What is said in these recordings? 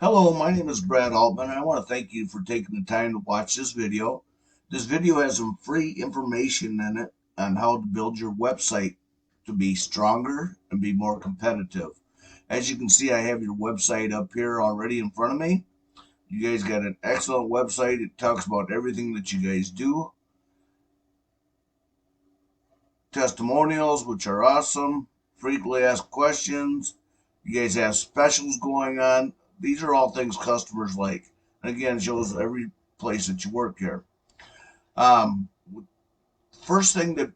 Hello, my name is Brad Altman, and I want to thank you for taking the time to watch this video. This video has some free information in it on how to build your website to be stronger and be more competitive. As you can see, I have your website up here already in front of me. You guys got an excellent website. It talks about everything that you guys do. Testimonials, which are awesome. Frequently asked questions. You guys have specials going on. These are all things customers like. And again, it shows every place that you work here. Um, First thing that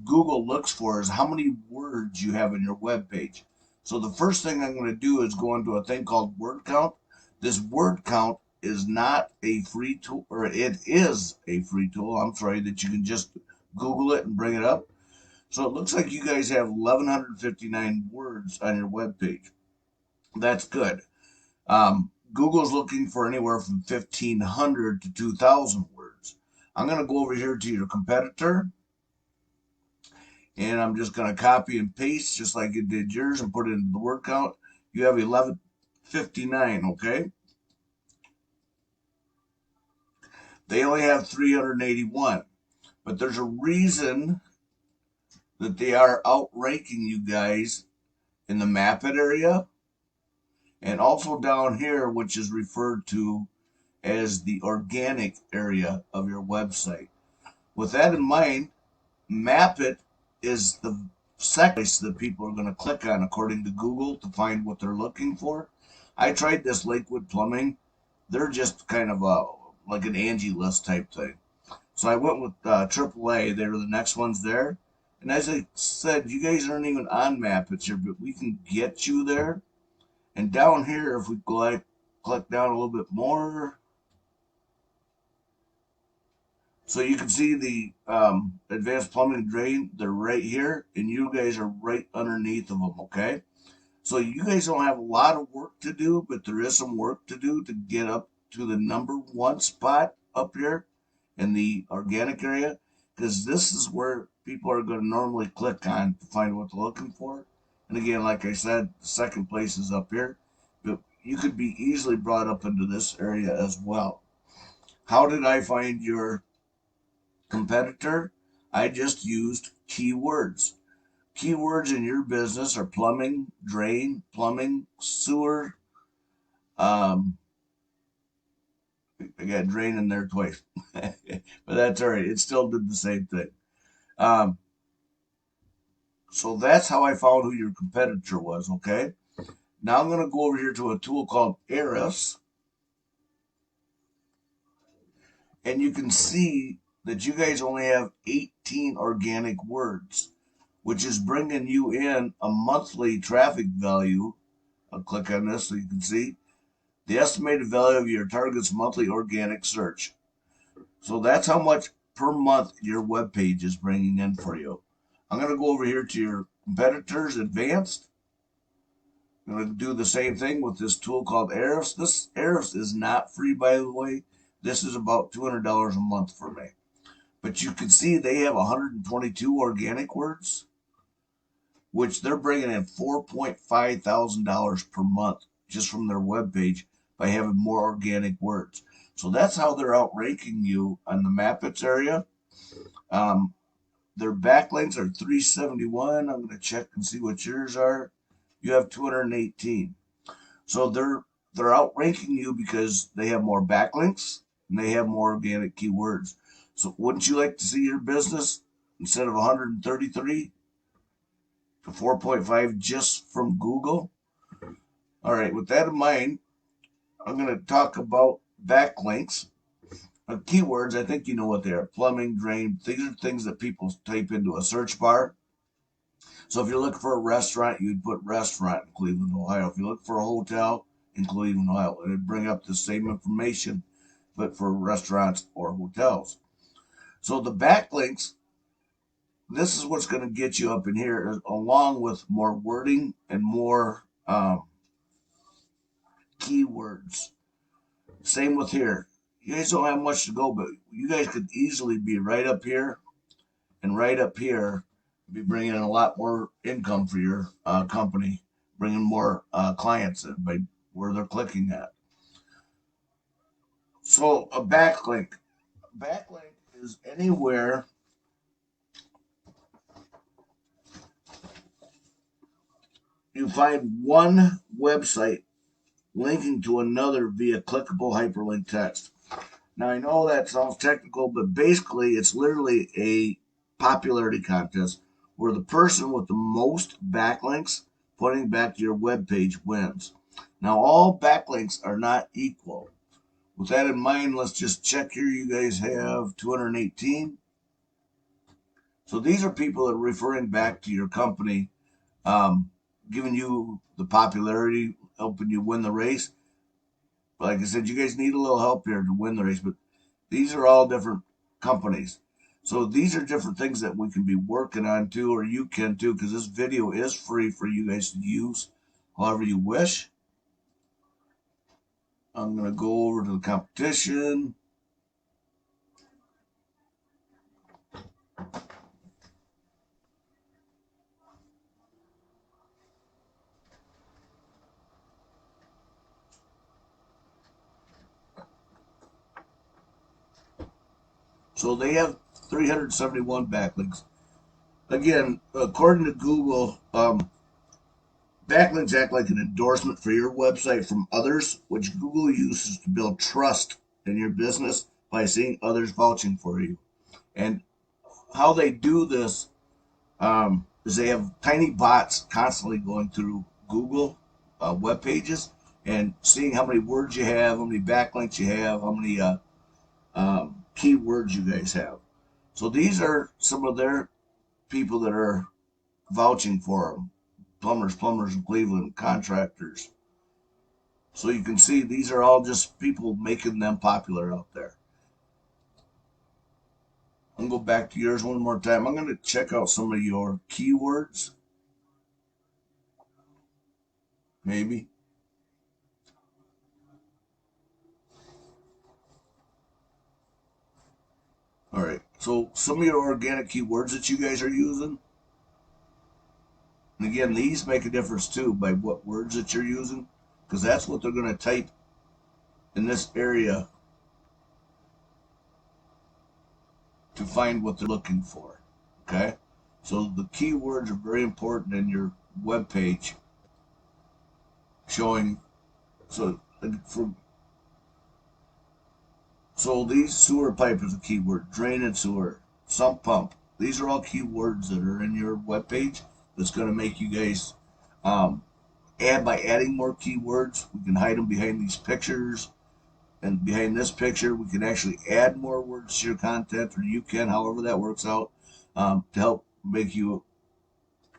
Google looks for is how many words you have in your web page. So the first thing I'm going to do is go into a thing called word count. This word count is not a free tool, or it is a free tool. I'm sorry, that you can just Google it and bring it up. So it looks like you guys have 1,159 words on your web page. That's good. Google's looking for anywhere from 1,500 to 2,000 words. I'm going to go over here to your competitor, and I'm just going to copy and paste just like it did yours and put it into the word count. You have 1159, okay? They only have 381, but there's a reason that they are outranking you guys in the map it area and also down here, which is referred to as the organic area of your website. With that in mind, Map It is the second place that people are going to click on according to Google to find what they're looking for. I tried this Lakewood Plumbing. They're just kind of like an Angie List type thing. So I went with AAA. They were the next ones there. And as I said, you guys aren't even on Map It here, but we can get you there. And down here, if we click down a little bit more, so you can see the advanced plumbing drain. They're right here, and you guys are right underneath of them. Okay, so you guys don't have a lot of work to do, but there is some work to do to get up to the number one spot up here in the organic area, because this is where people are going to normally click on to find what they're looking for. And again, like I said, the second place is up here, but you could be easily brought up into this area as well. How did I find your competitor? I just used keywords. Keywords in your business are plumbing, drain, plumbing, sewer. Um, I got drain in there twice, but that's all right. It still did the same thing. Um, so that's how I found who your competitor was. Okay. Now I'm going to go over here to a tool called Ahrefs, and you can see that you guys only have 18 organic words, which is bringing you in a monthly traffic value. I'll click on this so you can see the estimated value of your target's monthly organic search. So that's how much per month your web page is bringing in for you. I'm going to go over here to your competitors advanced. I'm going to do the same thing with this tool called Ahrefs. This Ahrefs is not free, by the way. This is about $200 a month for me. But you can see they have 122 organic words, which they're bringing in $4.5 thousand per month just from their web page by having more organic words. So that's how they're outranking you on the Mappets area. Um, their backlinks are 371. I'm going to check and see what yours are. You have 218. So they're outranking you because they have more backlinks and they have more organic keywords. So wouldn't you like to see your business instead of 133 to 4.5 just from Google? All right, with that in mind, I'm going to talk about backlinks. Keywords, I think you know what they are. Plumbing, drain. These are things that people type into a search bar. So if you're looking for a restaurant, you'd put restaurant in Cleveland, Ohio. If you look for a hotel in Cleveland, Ohio, it'd bring up the same information, but for restaurants or hotels. So the backlinks, this is what's going to get you up in here, along with more wording and more keywords. Same with here. You guys don't have much to go, but you guys could easily be right up here and right up here, be bringing in a lot more income for your company, bringing more clients in by where they're clicking at. So a backlink. Backlink is anywhere you find one website linking to another via clickable hyperlink text. Now I know that sounds technical, but basically it's literally a popularity contest where the person with the most backlinks pointing back to your web page wins. Now all backlinks are not equal. With that in mind, let's just check here. You guys have 218. So these are people that are referring back to your company, um, giving you the popularity, helping you win the race. Like I said, you guys need a little help here to win the race, but these are all different companies. So these are different things that we can be working on too, or you can too, because this video is free for you guys to use however you wish. I'm going to go over to the competition. So they have 371 backlinks. Again, according to Google, backlinks act like an endorsement for your website from others, which Google uses to build trust in your business by seeing others vouching for you. And how they do this is they have tiny bots constantly going through Google web pages and seeing how many words you have, how many backlinks you have, how many keywords you guys have. So these are some of their people that are vouching for them. Plumbers in Cleveland, contractors. So you can see these are all just people making them popular out there. I'm going to go back to yours one more time. I'm going to check out some of your keywords. Maybe. All right. So some of your organic keywords that you guys are using. And again, these make a difference too by what words that you're using, because that's what they're going to type in this area to find what they're looking for. Okay. So the keywords are very important in your web page showing. So for So these sewer pipe is a keyword, drain and sewer, sump pump. These are all keywords that are in your webpage that's going to make you guys um, add by adding more keywords. We can hide them behind these pictures, and behind this picture, we can actually add more words to your content, or you can, however that works out, to help make you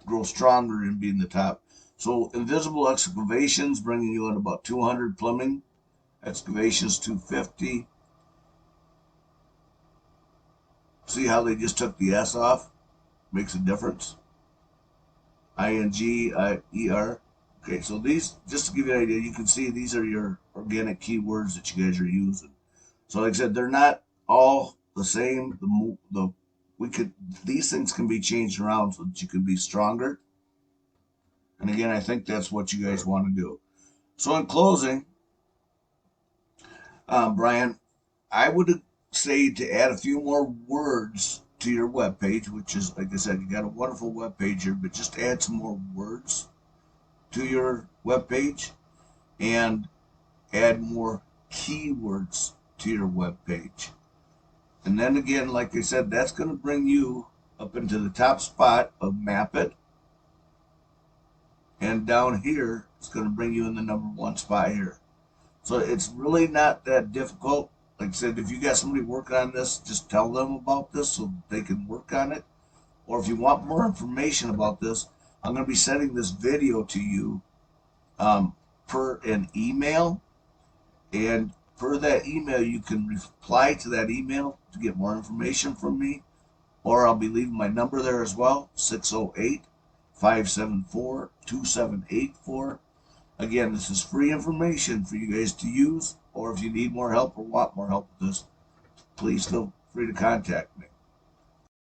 grow stronger in being the top. So invisible excavations bringing you in about 200 plumbing, excavations 250. See how they just took the S off? Makes a difference. INGER. Okay, so these, just to give you an idea, you can see these are your organic keywords that you guys are using. So like I said, they're not all the same. We could These things can be changed around so that you can be stronger. And again, I think that's what you guys want to do. So in closing, Brian, I would say to add a few more words to your web page, which is, like I said, you got a wonderful web page here, but just add some more words to your web page and add more keywords to your web page. And then again, like I said, that's going to bring you up into the top spot of Map It. And down here, it's going to bring you in the number one spot here. So it's really not that difficult. Like I said, if you got somebody working on this, just tell them about this so they can work on it. Or if you want more information about this, I'm going to be sending this video to you per an email. And per that email, you can reply to that email to get more information from me. Or I'll be leaving my number there as well, 608-574-2784. Again, this is free information for you guys to use, or if you need more help or want more help with this, please feel free to contact me.